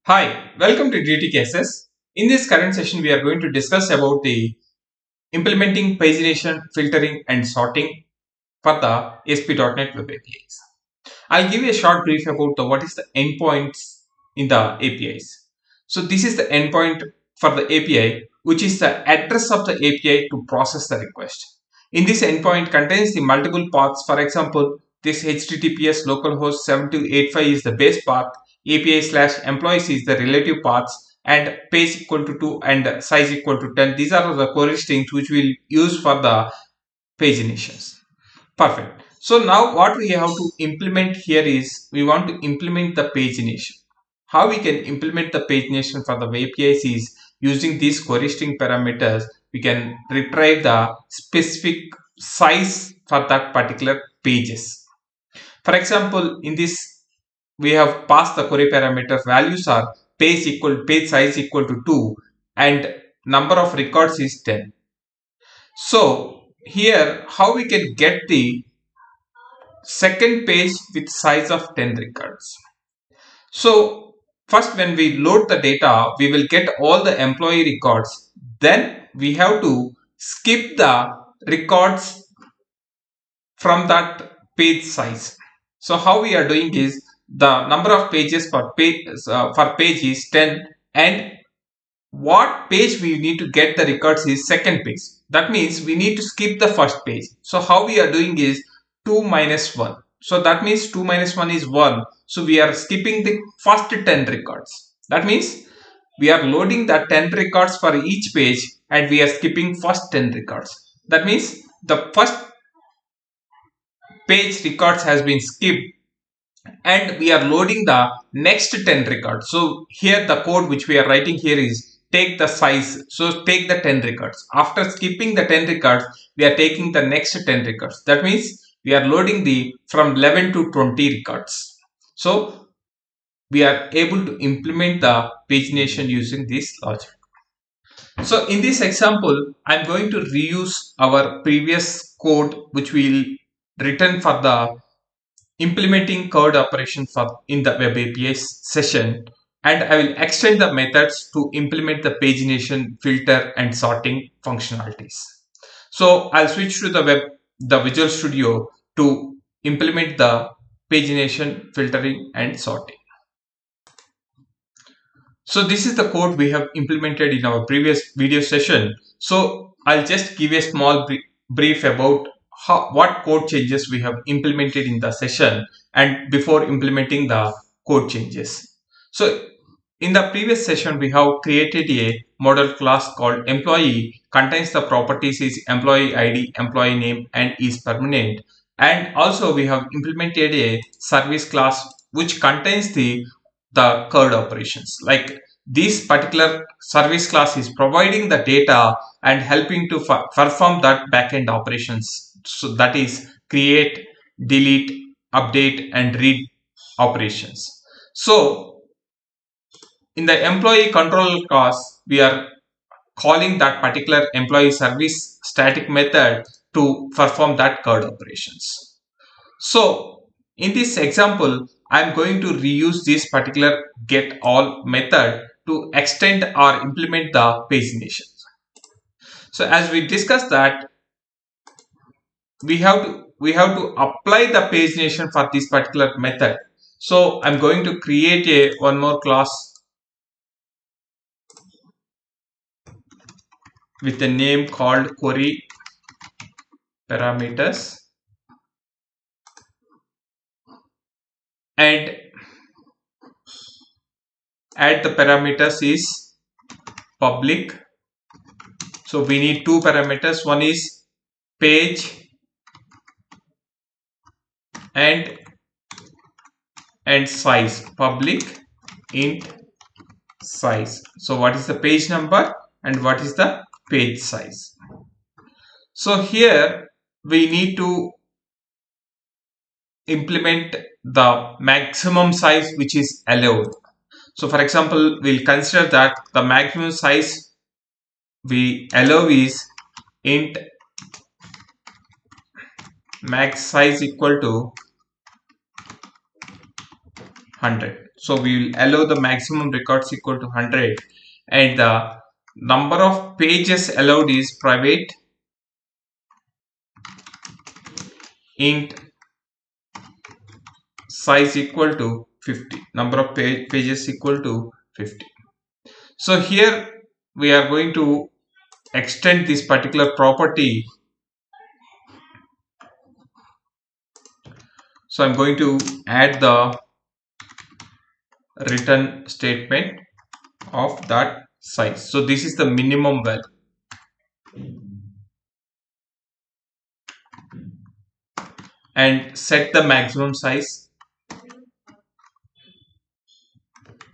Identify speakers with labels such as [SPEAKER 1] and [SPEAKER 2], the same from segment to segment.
[SPEAKER 1] Hi, welcome to DT Cases. In this current session, we are going to discuss about the implementing pagination, filtering, and sorting for the ASP.NET Web APIs. I'll give you a short brief about what is the endpoints in the APIs. So this is the endpoint for the API, which is the address of the API to process the request. In this endpoint contains the multiple paths. For example, this HTTPS localhost 7285 is the base path, API/employees is the relative paths, and page equal to 2 and size equal to 10. These are the query strings which we'll use for the paginations. Perfect. So now what we have to implement here is we want to implement the pagination. How we can implement the pagination for the APIs is using these query string parameters. We can retrieve the specific size for that particular pages. For example, in this we have passed the query parameter values are page size equal to 2 and number of records is 10. So here how we can get the second page with size of 10 records. So first when we load the data, we will get all the employee records. Then we have to skip the records from that page size. So how we are doing is the number of pages per page is 10 and what page we need to get the records is second page. That means we need to skip the first page. So how we are doing is 2 minus 1. So that means 2 minus 1 is 1. So we are skipping the first 10 records. That means we are loading the 10 records for each page and we are skipping first 10 records. That means the first page records has been skipped and we are loading the next 10 records. So here the code which we are writing here is take the size. So take the 10 records. After skipping the 10 records, we are taking the next 10 records. That means we are loading the from 11 to 20 records. So we are able to implement the pagination using this logic. So in this example, I'm going to reuse our previous code which we'll written for the implementing code operation for in the web APIs session, and I will extend the methods to implement the pagination, filter and sorting functionalities. So I'll switch to the Visual Studio to implement the pagination, filtering and sorting. So this is the code we have implemented in our previous video session. So I'll just give a small brief about what code changes we have implemented in the session and before implementing the code changes. So in the previous session, we have created a model class called employee, contains the properties is employee ID, employee name and is permanent. And also we have implemented a service class which contains the code operations. Like this particular service class is providing the data and helping to perform that backend operations. So that is create, delete, update and read operations. So in the employee control class, we are calling that particular employee service static method to perform that code operations. So in this example, I'm going to reuse this particular get all method to extend or implement the pagination. So as we discussed that we have to apply the pagination for this particular method. So I'm going to create a one more class with a name called query parameters and add the parameters is public. So we need two parameters, one is page and size, public int size. So what is the page number and what is the page size? So here we need to implement the maximum size which is allowed. So for example, we'll consider that the maximum size we allow is int max size equal to 100. So we will allow the maximum records equal to 100, and the number of pages allowed is private int size equal to 50, number of pages equal to 50. So here we are going to extend this particular property. So I'm going to add the return statement of that size. So this is the minimum value. And set the maximum size.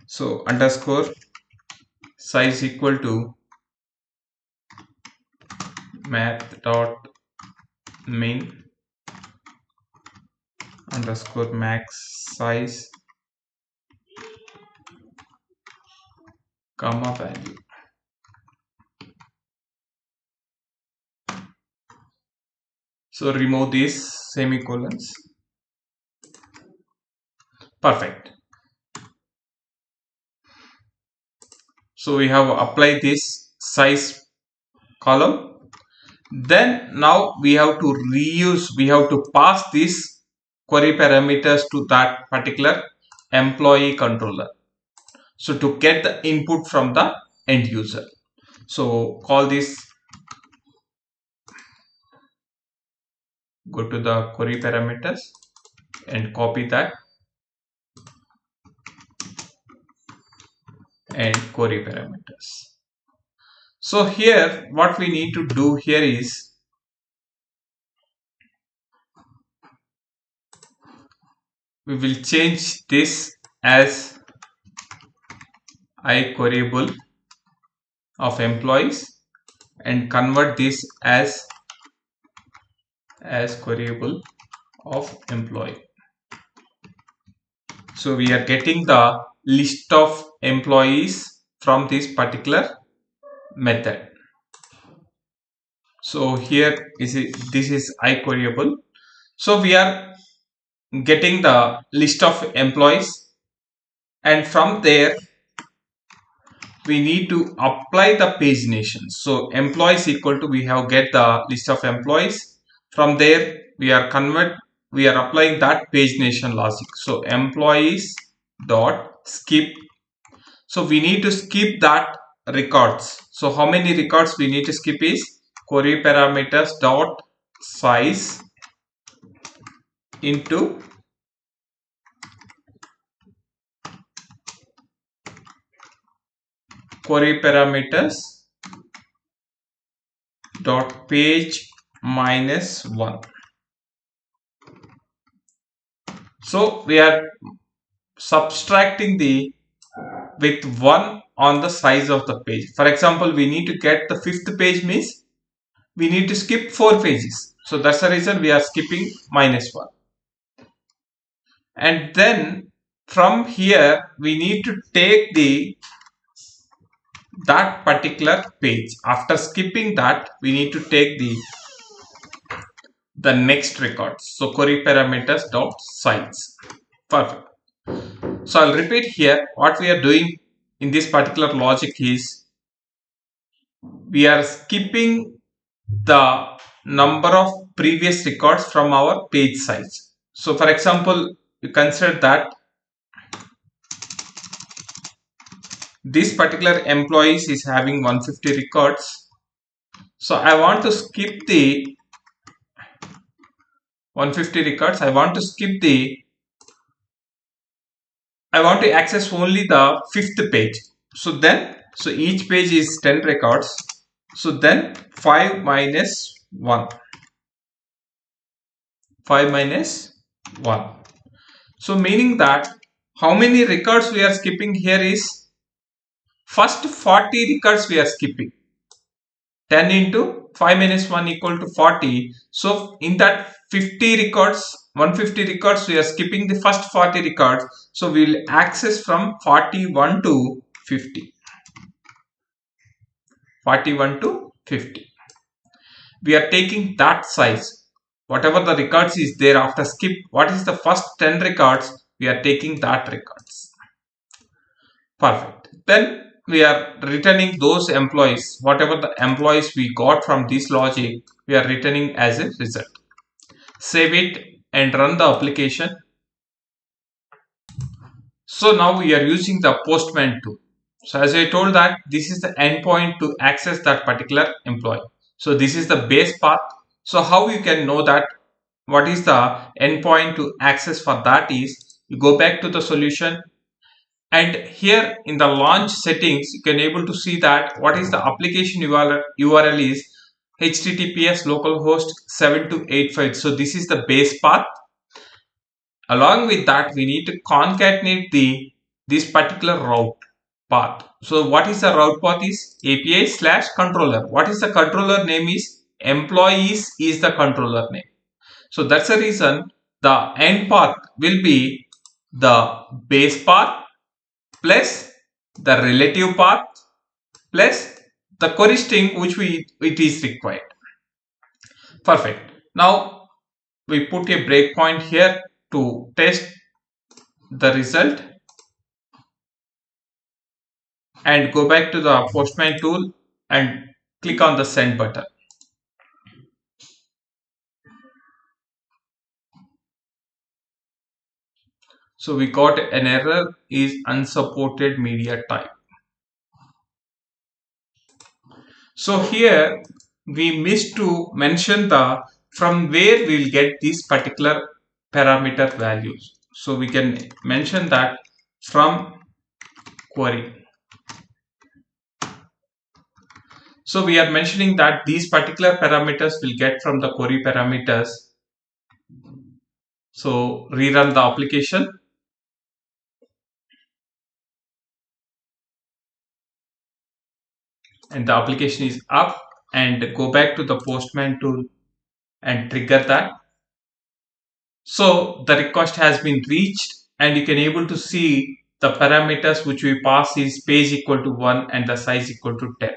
[SPEAKER 1] So underscore size equal to math dot min underscore max size comma value. So remove these semicolons. Perfect. So we have applied this size column. Then now we have to pass these query parameters to that particular employee controller. So to get the input from the end user. So call this, go to the query parameters and copy that and query parameters. So here what we need to do here is we will change this as iQueryable of employees and convert this as queryable of employee. So we are getting the list of employees from this particular method. So here this is iQueryable. So we are getting the list of employees, and from there we need to apply the pagination. So employees equal to, we have get the list of employees. From there we are applying that pagination logic. So employees dot skip. So we need to skip that records. So how many records we need to skip is query parameters dot size into query parameters dot page minus 1. So we are subtracting the with 1 on the size of the page. For example, we need to get the 5th page, means we need to skip 4 pages. So that's the reason we are skipping minus 1. And then from here we need to take that particular page. After skipping that, we need to take the next record. So query parameters dot size. Perfect. So I'll repeat here. What we are doing in this particular logic is we are skipping the number of previous records from our page size. So for example, you consider that this particular employees is having 150 records. So I want to skip the 150 records. I want to access only the 5th page. So each page is 10 records. So then 5 minus 1. 5 minus 1. So meaning that how many records we are skipping here is first 40 records we are skipping. 10 into 5 minus 1 equal to 40. So in that 50 records, 150 records, we are skipping the first 40 records. So we will access from 41 to 50. 41 to 50. We are taking that size. Whatever the records is there after skip, what is the first 10 records, we are taking that records. Perfect. Then we are returning those employees, whatever the employees we got from this logic, we are returning as a result. Save it and run the application. So now we are using the postman tool. So as I told that this is the endpoint to access that particular employee. So this is the base path. So how you can know that what is the endpoint to access for that is you go back to the solution, and here in the launch settings you can able to see that what is the application URL is https localhost 7285. So this is the base path. Along with that we need to concatenate this particular route path. So what is the route path is API slash controller. What is the controller name is employees is the controller name. So that's the reason the end path will be the base path plus the relative path plus the query string which it is required. Perfect. Now we put a breakpoint here to test the result and go back to the postman tool and click on the send button. So we got an error is unsupported media type. So here we missed to mention the from where we'll get these particular parameter values. So we can mention that from query. So we are mentioning that these particular parameters will get from the query parameters. So rerun the application. And the application is up, and go back to the postman tool and trigger that. So the request has been reached, and you can able to see the parameters which we pass is page equal to 1 and the size equal to 10.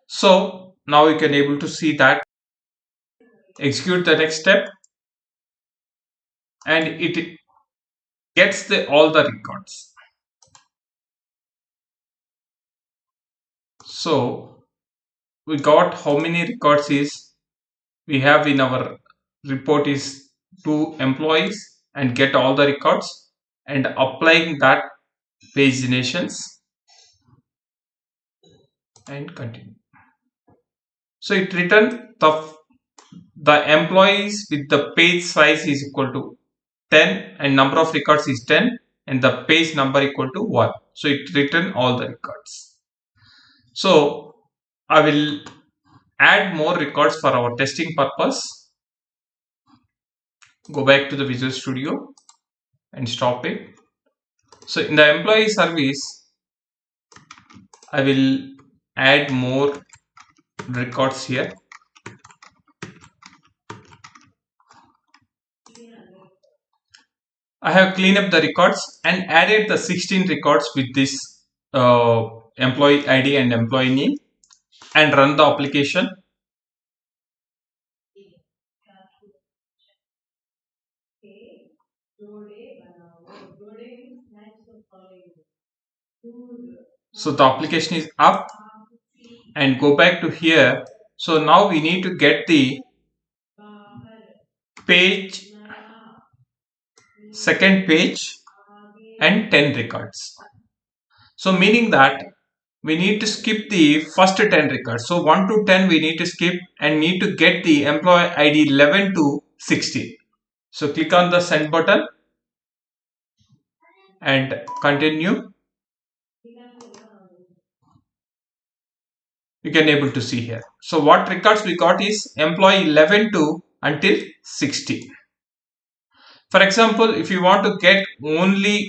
[SPEAKER 1] So now you can able to see that. Execute the next step and it gets all the records. So we got how many records is we have in our report is 2 employees, and get all the records and applying that paginations and continue. So it returned the employees with the page size is equal to 10 and number of records is 10 and the page number equal to 1. So it returned all the records. So I will add more records for our testing purpose. Go back to the Visual Studio and stop it. So in the employee service, I will add more records here. I have cleaned up the records and added the 16 records with this employee ID and employee name, and run the application. So the application is up, and go back to here. So now we need to get the page, second page and 10 records. So meaning that we need to skip the first 10 records. So 1 to 10 we need to skip and need to get the employee ID 11 to 16. So click on the send button and continue. You can able to see here. So what records we got is employee 11 to until 60. For example, if you want to get only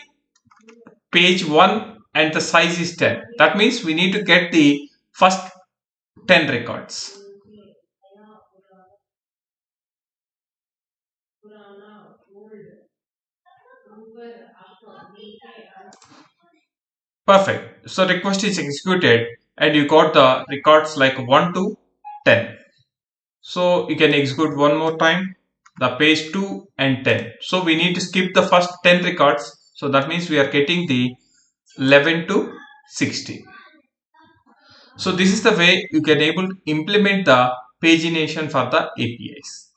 [SPEAKER 1] page 1 and the size is 10, that means we need to get the first 10 records. Perfect. So request is executed and you got the records like 1 to 10. So you can execute one more time the page 2 and 10. So we need to skip the first 10 records. So that means we are getting the 11 to 60. So this is the way you can able to implement the pagination for the APIs.